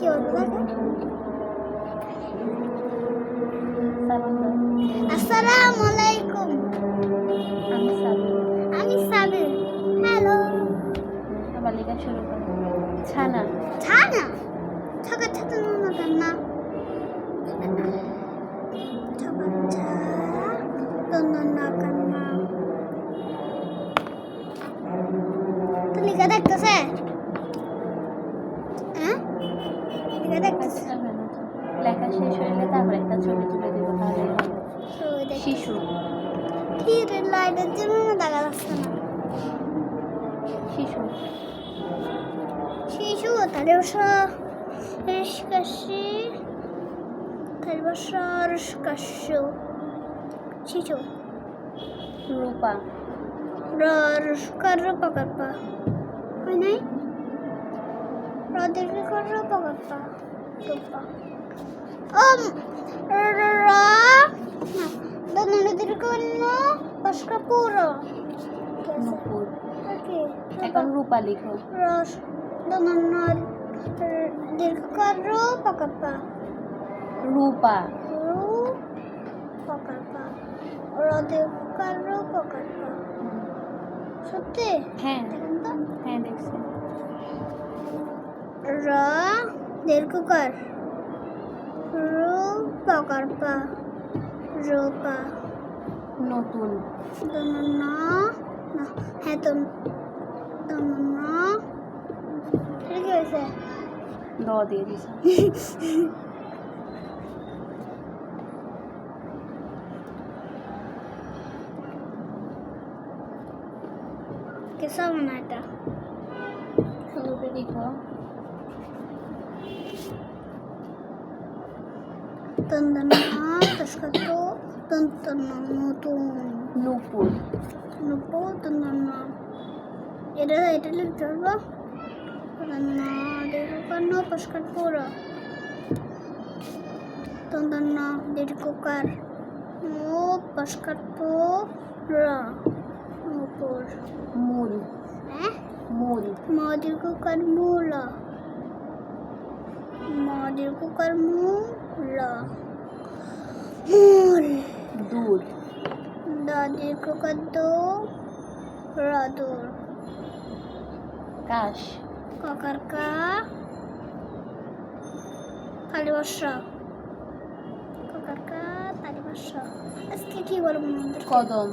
কি বলবো আসসালামু আলাইকুম। আমি সাবির। হ্যালো। আবার লেখা শুরু করো। ছানা। ছানা ছাকা ছাতা না কান্না ছাকা ছা না কান্না তো লিখা দেখতেছে হ্যাঁ লিখা দেখতেছে লেখা শেষ হইলে তারপর একটা ছবি তুলে দেবো, তাহলে হবে। শিশু। কি রে লাইটের জন্য দেখা যাচ্ছে না। শিশু। শিশু তাহলে বসা রিস্কাশি তাহলে বসা রিস্কাশু শিশু রূপা। রস্কার পাকাপা হয় নাই রদের কর পাকাপা রূপা রা দনদের কোন বসকা পুরো নুপুর। ওকে এখন রূপা লিখো। রস দনর দীর্ঘকার পাকাপা রূপা। রু পাকাপা রদীর্ঘকার পাকাপা সত্যি হ্যাঁ দেখেন তো হ্যাঁ দেখছি। র দীর্ঘকার রু পাকাপা রূপা নতুন। দনর না হ্যাঁ তো দনর না ঠিক আছে দ দিয়ে দিছি। কিসা বানা এটা শুরুতে লিখো। তন্দনা তস্কাতো তন্তনা নতুন নুপুর। নুপো তন্দনা এটা লিখতে পারবো তন্দনা দীর্ঘকার পস্কার পুরো তন্দনা দীর্ঘকার নো পস্কার পুরো নুপুর মূল। হ্যাঁ মূল। ম দীর্ঘকার মূল ম দীর্ঘকার মূল মূল দূর। দীর্ঘকার দো রদুর কাশ। কাকার কা কালিবর্ষ কাকার কা কালিবর্ষ আজকে কি বলবো কদম।